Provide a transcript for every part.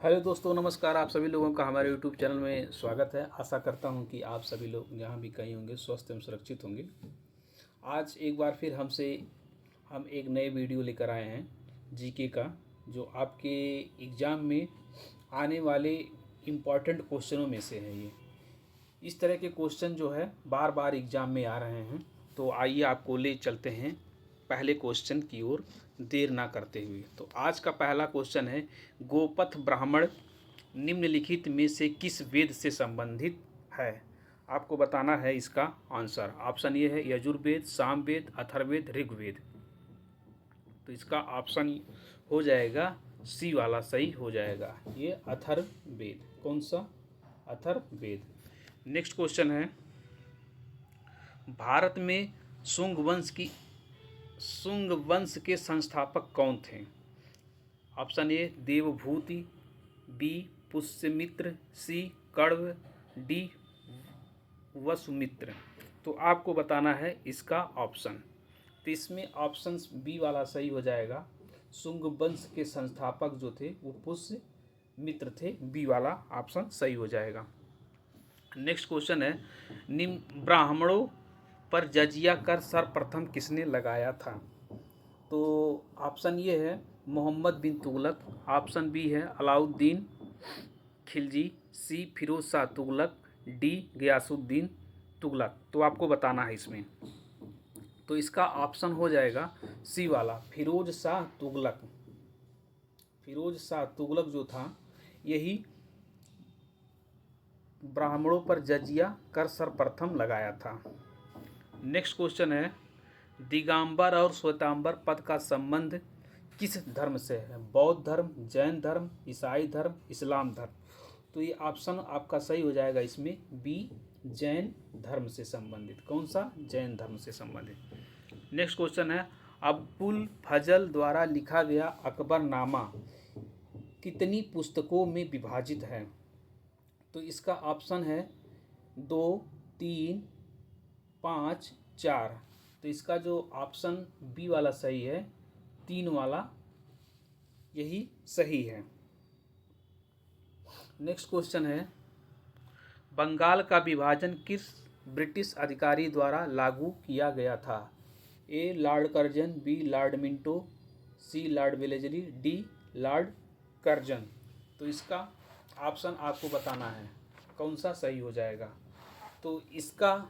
Hello दोस्तों, नमस्कार। आप सभी लोगों का हमारे यूट्यूब चैनल में स्वागत है। आशा करता हूं कि आप सभी लोग जहां भी कहीं होंगे स्वस्थ एवं सुरक्षित होंगे। आज एक बार फिर हम एक नए वीडियो लेकर आए हैं जीके का, जो आपके एग्ज़ाम में आने वाले इम्पॉर्टेंट क्वेश्चनों में से है। ये इस तरह के क्वेश्चन जो है बार बार एग्ज़ाम में आ रहे हैं। तो आइए आपको ले चलते हैं पहले क्वेश्चन की ओर, देर ना करते हुए। तो आज का पहला क्वेश्चन है, गोपथ ब्राह्मण निम्नलिखित में से किस वेद से संबंधित है? आपको बताना है इसका आंसर। ऑप्शन ये है यजुर्वेद, सामवेद, अथर्ववेद, ऋग्वेद। तो इसका ऑप्शन हो जाएगा सी वाला सही हो जाएगा, ये अथर्ववेद। कौन सा? अथर्ववेद। नेक्स्ट क्वेश्चन है, भारत में शुंग वंश के संस्थापक कौन थे? Option A Devabhuti, B Pushyamitra, C Kanva, D Vasumitra. तो आपको बताना है इसका ऑप्शन। तो इसमें ऑप्शन बी वाला सही हो जाएगा। शुंग वंश के संस्थापक जो थे वो पुष्यमित्र थे। बी वाला ऑप्शन सही हो जाएगा। नेक्स्ट क्वेश्चन है, निम्न ब्राह्मणों पर जजिया कर सर्वप्रथम किसने लगाया था? तो ऑप्शन ये है मोहम्मद बिन तुगलक, ऑप्शन बी है अलाउद्दीन खिलजी, सी फिरोज शाह तुगलक, डी गयासुद्दीन तुगलक। तो आपको बताना है इसमें। तो इसका ऑप्शन हो जाएगा सी वाला, फिरोज शाह तुगलक। फिरोज शाह तुगलक जो था, यही ब्राह्मणों पर जजिया कर सर्वप्रथम लगाया था। नेक्स्ट क्वेश्चन है, दिगंबर और श्वेतांबर पद का संबंध किस धर्म से है? बौद्ध धर्म, जैन धर्म, ईसाई धर्म, इस्लाम धर्म। तो ये ऑप्शन आपका सही हो जाएगा इसमें, बी जैन धर्म से संबंधित। कौन सा? जैन धर्म से संबंधित। नेक्स्ट क्वेश्चन है, अबुल फजल द्वारा लिखा गया अकबरनामा कितनी पुस्तकों में विभाजित है? तो इसका ऑप्शन है 2, 3, 5, 4। तो इसका जो ऑप्शन बी वाला सही है, 3 वाला यही सही है। नेक्स्ट क्वेश्चन है, बंगाल का विभाजन किस ब्रिटिश अधिकारी द्वारा लागू किया गया था? A lord Curzon, B lord Minto, C lord Wellesley, D lord Curzon. तो इसका ऑप्शन आपको बताना है कौन सा सही हो जाएगा। तो इसका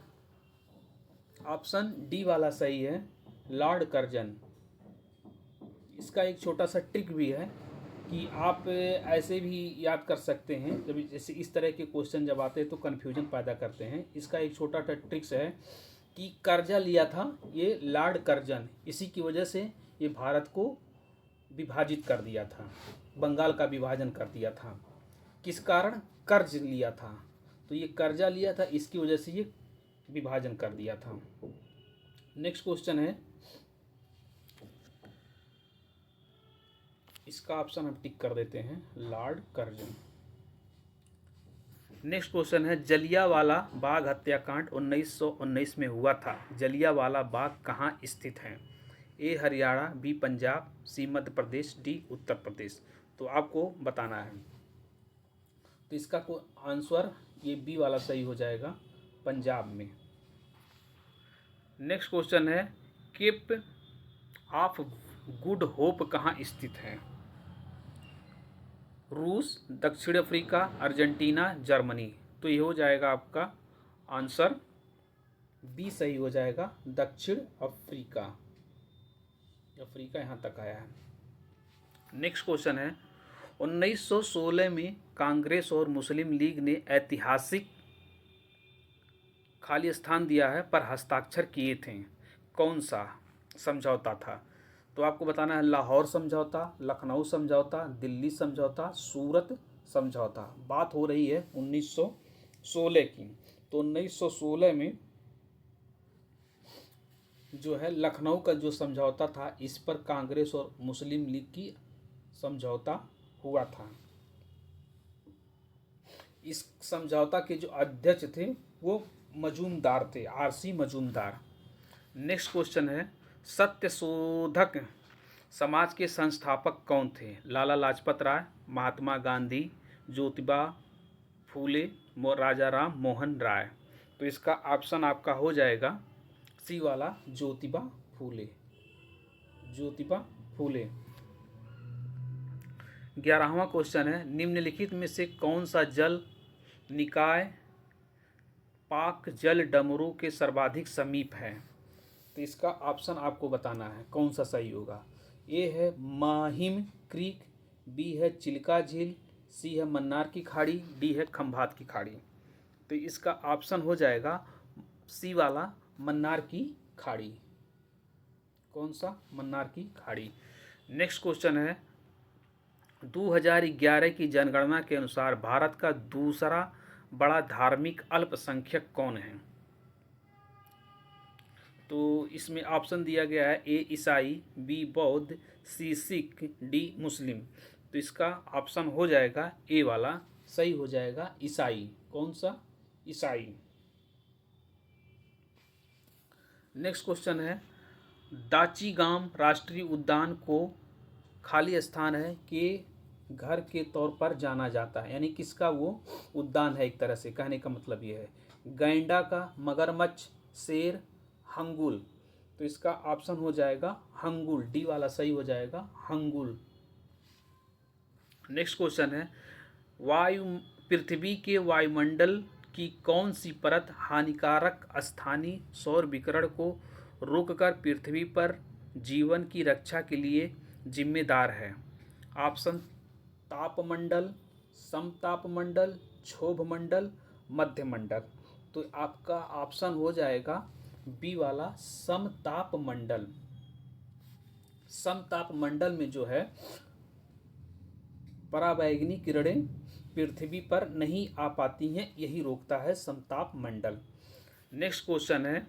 ऑप्शन डी वाला सही है, लॉर्ड कर्जन। इसका एक छोटा सा ट्रिक भी है कि आप ऐसे भी याद कर सकते हैं, जब जैसे इस तरह के क्वेश्चन जब आते हैं तो कन्फ्यूजन पैदा करते हैं। इसका एक छोटा सा ट्रिक्स है कि कर्जा लिया था ये लॉर्ड कर्जन, इसी की वजह से ये भारत को विभाजित कर दिया था, बंगाल का विभाजन कर दिया था। किस कारण? कर्ज लिया था, तो ये कर्जा लिया था, इसकी वजह से ये विभाजन कर दिया था। नेक्स्ट क्वेश्चन है, इसका ऑप्शन हम टिक कर देते हैं, लॉर्ड कर्जन। नेक्स्ट क्वेश्चन है, जलियांवाला बाग हत्याकांड 1919 में हुआ था। जलियांवाला बाग कहाँ स्थित है? ए हरियाणा, बी पंजाब, सी मध्य प्रदेश, डी उत्तर प्रदेश। तो आपको बताना है। तो इसका को आंसर ये बी वाला सही हो जाएगा, पंजाब में। नेक्स्ट क्वेश्चन है, केप ऑफ गुड होप कहाँ स्थित है? रूस, दक्षिण अफ्रीका, अर्जेंटीना, जर्मनी। तो ये हो जाएगा आपका आंसर बी सही हो जाएगा, दक्षिण अफ्रीका। अफ्रीका यहाँ तक आया है। नेक्स्ट क्वेश्चन है, 1916 में कांग्रेस और मुस्लिम लीग ने ऐतिहासिक खाली स्थान दिया है पर हस्ताक्षर किए थे। कौन सा समझौता था? तो आपको बताना है, लाहौर समझौता, लखनऊ समझौता, दिल्ली समझौता, सूरत समझौता। बात हो रही है 1916 की। तो 1916 में जो है लखनऊ का जो समझौता था, इस पर कांग्रेस और मुस्लिम लीग की समझौता हुआ था। इस समझौता के जो अध्यक्ष थे वो मजूमदार थे, आरसी मजूमदार। नेक्स्ट क्वेश्चन है, सत्यशोधक समाज के संस्थापक कौन थे? लाला लाजपत राय, महात्मा गांधी, ज्योतिबा फूले, राजा राम मोहन राय। तो इसका ऑप्शन आपका हो जाएगा सी वाला, ज्योतिबा फूले। ज्योतिबा फूले। 11वां क्वेश्चन है, निम्नलिखित में से कौन सा जल निकाय पाक जल डमरू के सर्वाधिक समीप है? तो इसका ऑप्शन आपको बताना है कौन सा सही होगा। ए है माहिम क्रीक, बी है चिल्का झील, सी है मन्नार की खाड़ी, डी है खंभात की खाड़ी। तो इसका ऑप्शन हो जाएगा सी वाला, मन्नार की खाड़ी। कौन सा? मन्नार की खाड़ी। नेक्स्ट क्वेश्चन है, 2011 की जनगणना के अनुसार भारत का दूसरा बड़ा धार्मिक अल्पसंख्यक कौन है? तो इसमें ऑप्शन दिया गया है ए ईसाई, बी बौद्ध, सी सिख, डी मुस्लिम। तो इसका ऑप्शन हो जाएगा ए वाला, सही हो जाएगा ईसाई। कौन सा? ईसाई। नेक्स्ट क्वेश्चन है, दाचीगाम राष्ट्रीय उद्यान को खाली स्थान है के घर के तौर पर जाना जाता है, यानी किसका वो उद्यान है? एक तरह से कहने का मतलब ये है। गैंडा का, मगरमच्छ, शेर, हंगुल। तो इसका ऑप्शन हो जाएगा हंगुल, डी वाला सही हो जाएगा, हंगुल। नेक्स्ट क्वेश्चन है, पृथ्वी के वायुमंडल की कौन सी परत हानिकारक स्थानीय सौर विकिरण को रोककर पृथ्वी पर जीवन की रक्षा के लिए जिम्मेदार है? ऑप्शन तापमंडल, समतापमंडल, क्षोभमंडल, मध्यमंडल। तो आपका ऑप्शन हो जाएगा बी वाला, समतापमंडल। समतापमंडल में जो है पराबैंगनी किरणें पृथ्वी पर नहीं आ पाती हैं, यही रोकता है समतापमंडल। नेक्स्ट क्वेश्चन है,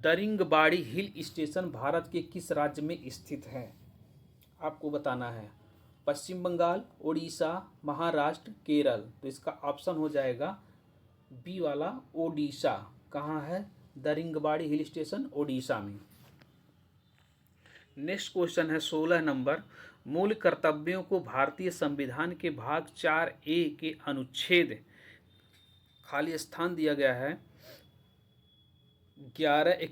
दरिंगबाड़ी हिल स्टेशन भारत के किस राज्य में स्थित है? आपको बताना है। पश्चिम बंगाल, उड़ीसा, महाराष्ट्र, केरल। तो इसका ऑप्शन हो जाएगा बी वाला, ओडिशा। कहाँ है दरिंगबाड़ी हिल स्टेशन? ओडिशा में। नेक्स्ट क्वेश्चन है 16 नंबर, मूल कर्तव्यों को भारतीय संविधान के भाग 4A के अनुच्छेद, खाली स्थान दिया गया है, 11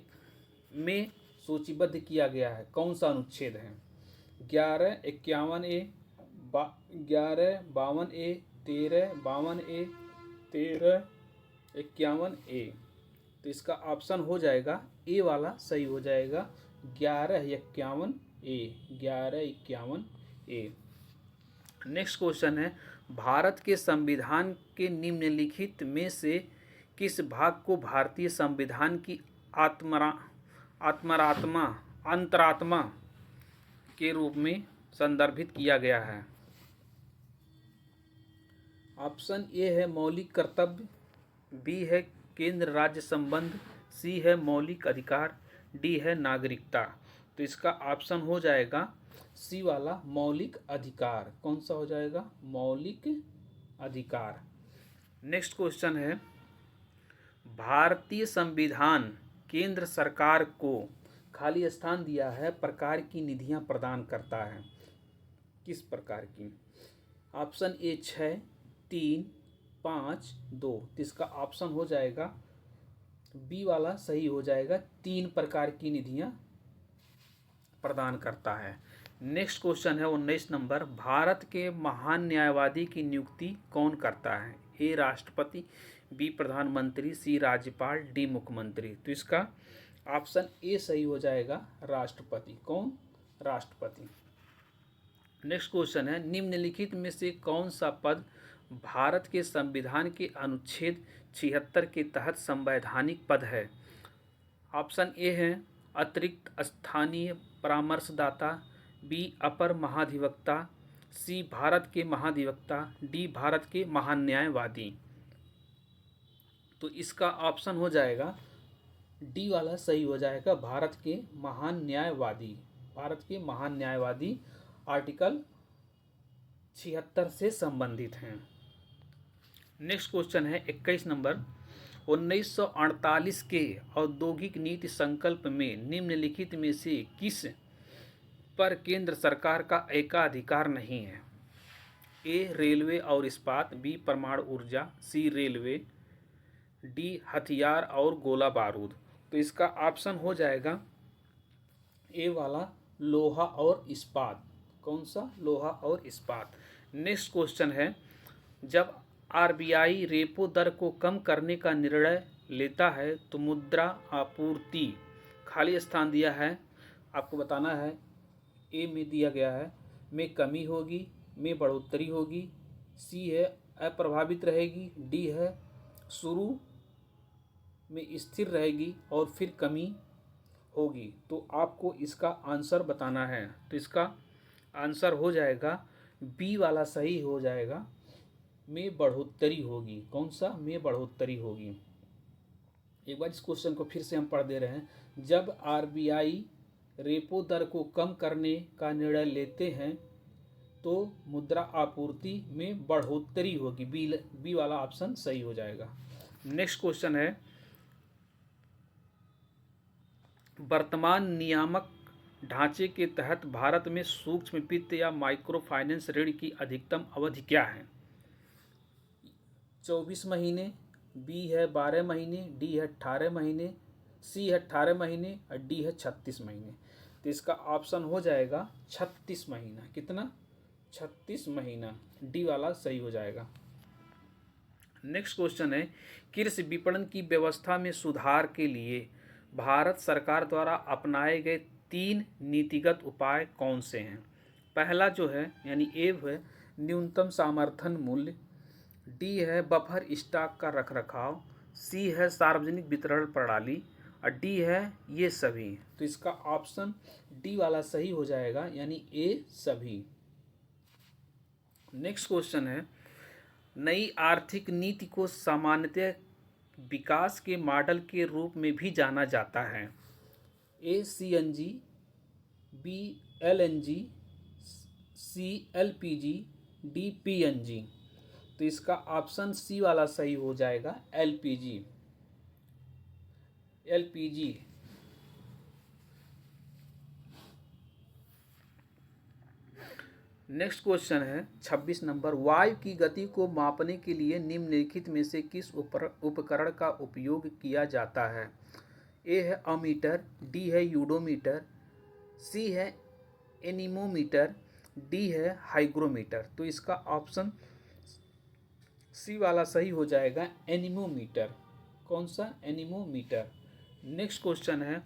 में सूचीबद्ध किया गया है। कौन सा अनुच्छेद है? 1151A, 1152A, 1352A, 1351A। तो इसका ऑप्शन हो जाएगा ए वाला, सही हो जाएगा 1151A, 1151A। नेक्स्ट क्वेश्चन है, भारत के संविधान के निम्नलिखित में से किस भाग को भारतीय संविधान की अंतरात्मा के रूप में संदर्भित किया गया है? ऑप्शन ए है मौलिक कर्तव्य, बी है केंद्र राज्य संबंध, सी है मौलिक अधिकार, डी है नागरिकता। तो इसका ऑप्शन हो जाएगा सी वाला, मौलिक अधिकार। कौन सा हो जाएगा? मौलिक अधिकार। नेक्स्ट क्वेश्चन है, भारतीय संविधान केंद्र सरकार को, खाली स्थान दिया है, प्रकार की निधियां प्रदान करता है। किस प्रकार की? Option A 6, 3, 5, 2। तो इसका ऑप्शन हो जाएगा बी वाला, सही हो जाएगा, 3 प्रकार की निधियां प्रदान करता है। नेक्स्ट क्वेश्चन है 19 नंबर, भारत के महान न्यायवादी की नियुक्ति कौन करता है? ए राष्ट्रपति, बी प्रधानमंत्री, सी राज्यपाल, डी मुख्यमंत्री। तो इसका ऑप्शन ए सही हो जाएगा, राष्ट्रपति। कौन? राष्ट्रपति। नेक्स्ट क्वेश्चन है, निम्नलिखित में से कौन सा पद भारत के संविधान के अनुच्छेद 76 के तहत संवैधानिक पद है? ऑप्शन ए है अतिरिक्त स्थानीय परामर्शदाता, बी अपर महाधिवक्ता, सी भारत के महाधिवक्ता, डी भारत के महान्यायवादी। तो इसका ऑप्शन हो जाएगा डी वाला, सही हो जाएगा, भारत के महान न्यायवादी। भारत के महान न्यायवादी आर्टिकल 76 से संबंधित हैं। नेक्स्ट क्वेश्चन है 21 नंबर, 1948 के औद्योगिक नीति संकल्प में निम्नलिखित में से किस पर केंद्र सरकार का एकाधिकार नहीं है? ए रेलवे और इस्पात, बी परमाणु ऊर्जा, सी रेलवे, डी हथियार और गोला बारूद। तो इसका ऑप्शन हो जाएगा ए वाला, लोहा और इस्पात। कौन सा? लोहा और इस्पात। नेक्स्ट क्वेश्चन है, जब आरबीआई रेपो दर को कम करने का निर्णय लेता है तो मुद्रा आपूर्ति, खाली स्थान दिया है, आपको बताना है। ए में दिया गया है में कमी होगी, में बढ़ोतरी होगी, सी है अप्रभावित रहेगी, डी है शुरू में स्थिर रहेगी और फिर कमी होगी। तो आपको इसका आंसर बताना है। तो इसका आंसर हो जाएगा बी वाला सही हो जाएगा, में बढ़ोतरी होगी। कौन सा? में बढ़ोतरी होगी। एक बार इस क्वेश्चन को फिर से हम पढ़ दे रहे हैं। जब आरबीआई रेपो दर को कम करने का निर्णय लेते हैं तो मुद्रा आपूर्ति में बढ़ोतरी होगी। बी वाला ऑप्शन सही हो जाएगा। नेक्स्ट क्वेश्चन है, वर्तमान नियामक ढांचे के तहत भारत में सूक्ष्म वित्त या माइक्रो फाइनेंस ऋण की अधिकतम अवधि क्या है? 24 महीने, बी है 12 महीने, डी है 18 महीने, सी है 18 महीने और डी है 36 महीने। तो इसका ऑप्शन हो जाएगा 36 महीना। कितना? 36 महीना। डी वाला सही हो जाएगा। नेक्स्ट क्वेश्चन है, कृषि विपणन की व्यवस्था में सुधार के लिए भारत सरकार द्वारा अपनाए गए 3 नीतिगत उपाय कौन से हैं? पहला जो है यानी ए है न्यूनतम समर्थन मूल्य, डी है बफर स्टॉक का रखरखाव, सी है सार्वजनिक वितरण प्रणाली और डी है ये सभी। तो इसका ऑप्शन डी वाला सही हो जाएगा, यानी ए सभी। नेक्स्ट क्वेश्चन है, नई आर्थिक नीति को सामान्यतः विकास के मॉडल के रूप में भी जाना जाता है। ए सीएनजी, बी एलएनजी, सी एलपीजी, डी पीएनजी। तो इसका ऑप्शन सी वाला सही हो जाएगा, एलपीजी। एलपीजी। नेक्स्ट क्वेश्चन है 26 नंबर, वायु की गति को मापने के लिए निम्नलिखित में से किस उपकरण का उपयोग किया जाता है? ए है अमीटर, डी है यूडोमीटर, सी है एनीमोमीटर, डी है हाइग्रोमीटर। तो इसका ऑप्शन सी वाला सही हो जाएगा, एनीमोमीटर। कौन सा? एनीमोमीटर। नेक्स्ट क्वेश्चन है,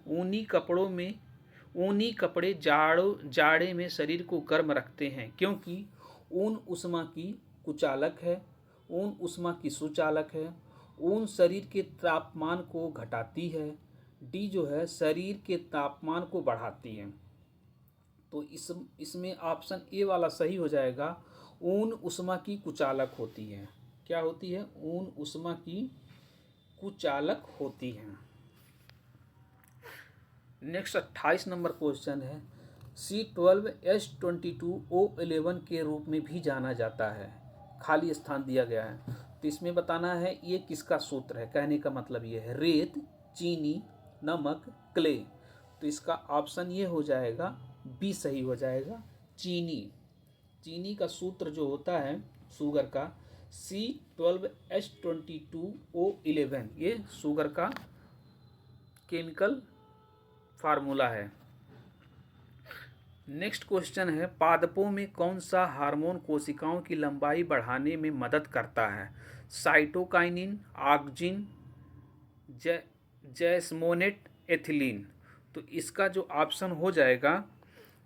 ऊनी कपड़े जाड़े में शरीर को गर्म रखते हैं क्योंकि ऊन उष्मा की कुचालक है, ऊन उष्मा की सुचालक है, ऊन शरीर के तापमान को घटाती है, डी जो है शरीर के तापमान को बढ़ाती है। तो इसमें ऑप्शन ए वाला सही हो जाएगा, ऊन उष्मा की कुचालक होती है। क्या होती है? ऊन उष्मा की कुचालक होती है। नेक्स्ट 28 नंबर क्वेश्चन है, C12H22O11 के रूप में भी जाना जाता है, खाली स्थान दिया गया है। तो इसमें बताना है ये किसका सूत्र है। कहने का मतलब ये है रेत, चीनी, नमक, क्ले। तो इसका ऑप्शन ये हो जाएगा, बी सही हो जाएगा, चीनी। चीनी का सूत्र जो होता है शुगर का C12H22O11, ये शुगर का केमिकल फार्मूला है। नेक्स्ट क्वेश्चन है, पादपों में कौन सा हार्मोन कोशिकाओं की लंबाई बढ़ाने में मदद करता है? Cytokinin, auxin, jasmonate, ethylene. तो इसका जो ऑप्शन हो जाएगा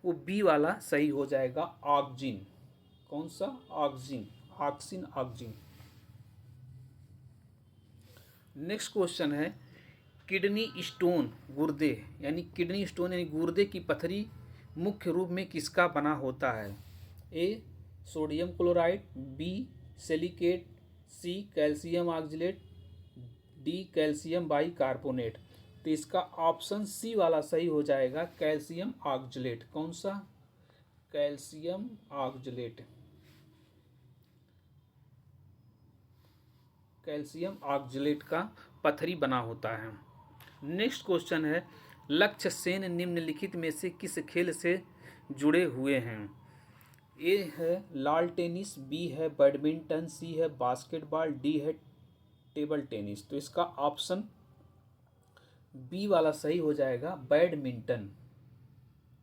वो बी वाला सही हो जाएगा, ऑक्जिन। कौन सा? Auxin. Auxin, auxin. Next question है, किडनी स्टोन, गुर्दे यानी किडनी स्टोन यानी गुर्दे की पथरी मुख्य रूप में किसका बना होता है? A sodium chloride, B silicate, C calcium oxalate, D calcium bicarbonate. तो इसका ऑप्शन सी वाला सही हो जाएगा, कैल्शियम ऑक्जेलेट। कौन सा? Calcium oxalate. कैल्शियम ऑक्जेलेट का पथरी बना होता है। नेक्स्ट क्वेश्चन है, लक्ष्य सेन निम्नलिखित में से किस खेल से जुड़े हुए हैं? ए है लाल टेनिस, बी है बैडमिंटन, सी है बास्केटबॉल, डी है टेबल टेनिस। तो इसका ऑप्शन बी वाला सही हो जाएगा, बैडमिंटन।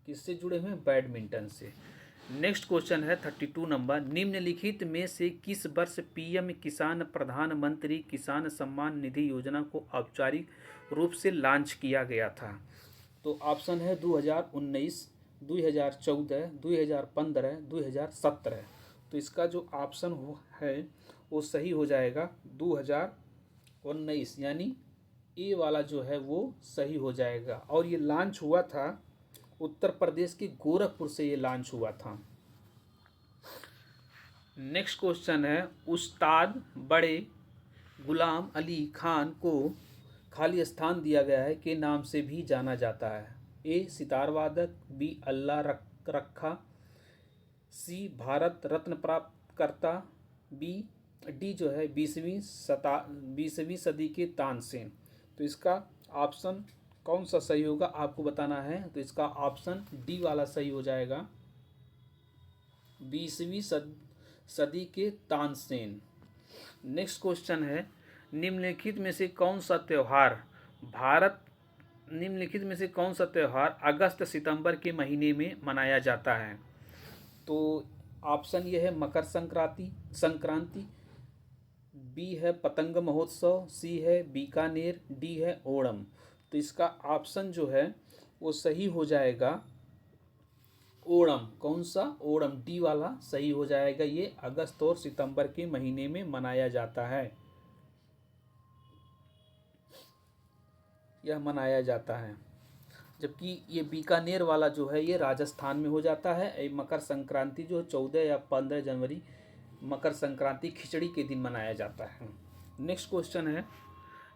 किससे जुड़े हुए हैं? बैडमिंटन से। नेक्स्ट क्वेश्चन है 32 नंबर, निम्नलिखित में से किस वर्ष पीएम किसान प्रधानमंत्री किसान सम्मान निधि योजना को औपचारिक रूप से लॉन्च किया गया था? तो ऑप्शन है 2019, 2014, 2015, 2017। तो इसका जो ऑप्शन है वो सही हो जाएगा 2019, यानी ए वाला जो है वो सही हो जाएगा। और ये लॉन्च हुआ था उत्तर प्रदेश के गोरखपुर से, ये लॉन्च हुआ था। नेक्स्ट क्वेश्चन है, उस्ताद बड़े गुलाम अली खान को खाली स्थान दिया गया है के नाम से भी जाना जाता है? ए सितार वादक, बी अल्लाह रखा, सी भारत रत्न प्राप्त करता, डी जो है 20वीं सदी के तानसेन। तो इसका ऑप्शन कौन सा सही होगा आपको बताना है। तो इसका ऑप्शन डी वाला सही हो जाएगा, 20वीं सदी के तानसेन। नेक्स्ट क्वेश्चन है, निम्नलिखित में से कौन सा त्यौहार अगस्त सितंबर के महीने में मनाया जाता है? तो ऑप्शन ये है मकर संक्रांति, बी है पतंग महोत्सव, सी है बीकानेर, डी है ओणम। तो इसका ऑप्शन जो है वो सही हो जाएगा ओणम। कौन सा? ओणम, डी वाला सही हो जाएगा। ये अगस्त और सितंबर के महीने में मनाया जाता है, यह मनाया जाता है। जबकि ये बीकानेर वाला जो है ये राजस्थान में हो जाता है। मकर संक्रांति जो 14 या 15 जनवरी मकर संक्रांति खिचड़ी के दिन मनाया जाता है। नेक्स्ट क्वेश्चन है,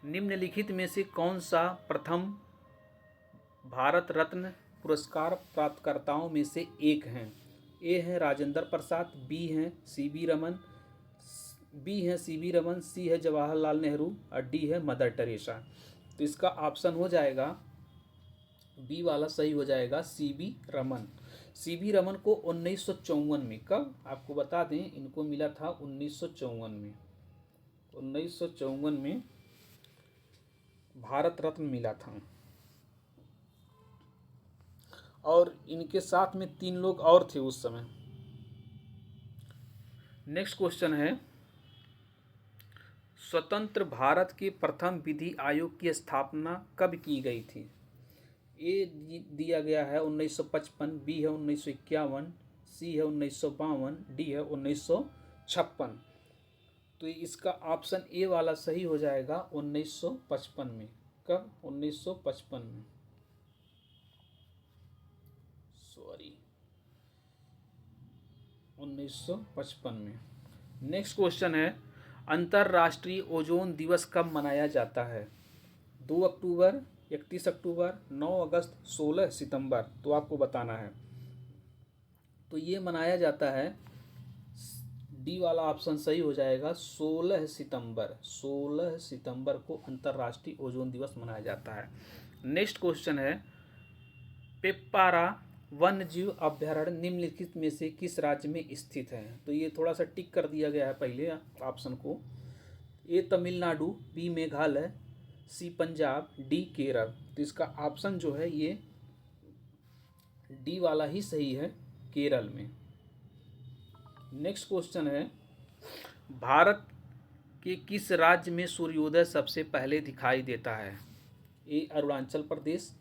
निम्नलिखित में से कौन सा प्रथम भारत रत्न पुरस्कार प्राप्तकर्ताओं में से एक हैं? ए है राजेंद्र प्रसाद, बी है सीवी रमन, सी है जवाहरलाल नेहरू और डी है मदर टेरेसा। तो इसका ऑप्शन हो जाएगा बी वाला सही हो जाएगा, सीवी रमन को 1954 में, कब आपको बता दें, इनको मिला था 1954 में भारत रत्न मिला था। और इनके साथ में 3 लोग और थे उस समय। नेक्स्ट क्वेश्चन है, स्वतंत्र भारत के प्रथम विधि आयोग की स्थापना कब की गई थी? ए दिया गया है 1955, बी है 1951, सी है 1952, डी है 1956। तो इसका ऑप्शन ए वाला सही हो जाएगा 1955 में। कब? 1955 में, 1955 में। नेक्स्ट क्वेश्चन है, अंतर्राष्ट्रीय ओजोन दिवस कब मनाया जाता है? 2 अक्टूबर, 31 अक्टूबर, 9 अगस्त, 16 सितंबर। तो आपको बताना है। तो ये मनाया जाता है, डी वाला ऑप्शन सही हो जाएगा 16 सितंबर को अंतर्राष्ट्रीय ओजोन दिवस मनाया जाता है। नेक्स्ट क्वेश्चन है, पेप्पारा वन्य जीव अभ्यारण्य निम्नलिखित में से किस राज्य में स्थित है? तो ये थोड़ा सा टिक कर दिया गया है पहले ऑप्शन को। ए तमिलनाडु, बी मेघालय, सी पंजाब, डी केरल। तो इसका ऑप्शन जो है ये डी वाला ही सही है, केरल में। नेक्स्ट क्वेश्चन है, भारत के किस राज्य में सूर्योदय सबसे पहले दिखाई देता है? ए अरुणाचल प्रदेश,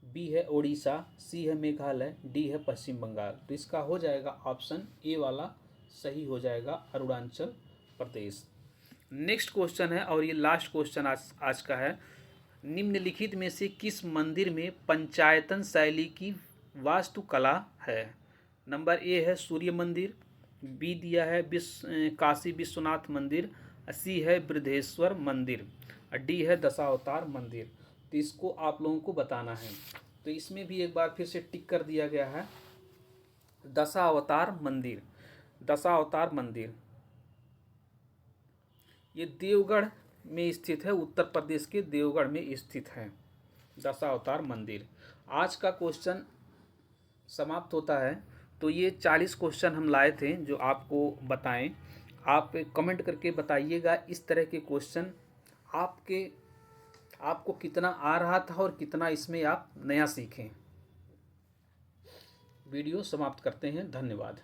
बी है ओडिशा, सी है मेघालय, डी है पश्चिम बंगाल। तो इसका हो जाएगा ऑप्शन ए वाला सही हो जाएगा, अरुणाचल प्रदेश। नेक्स्ट क्वेश्चन है और ये लास्ट क्वेश्चन आज का है, निम्नलिखित में से किस मंदिर में पंचायतन शैली की वास्तुकला है? नंबर ए है सूर्य मंदिर, बी दिया है काशी विश्वनाथ मंदिर, सी है बृहदेश्वर मंदिर, डी है दशावतार मंदिर। तो इसको आप लोगों को बताना है। तो इसमें भी एक बार फिर से टिक कर दिया गया है, दशावतार मंदिर। ये देवगढ़ में स्थित है, उत्तर प्रदेश के देवगढ़ में स्थित है दशावतार मंदिर। आज का क्वेश्चन समाप्त होता है। तो ये 40 क्वेश्चन हम लाए थे जो आपको बताएं। आप कमेंट करके बताइएगा इस तरह के क्वेश्चन आपको कितना आ रहा था और कितना इसमें आप नया सीखें। वीडियो समाप्त करते हैं। धन्यवाद।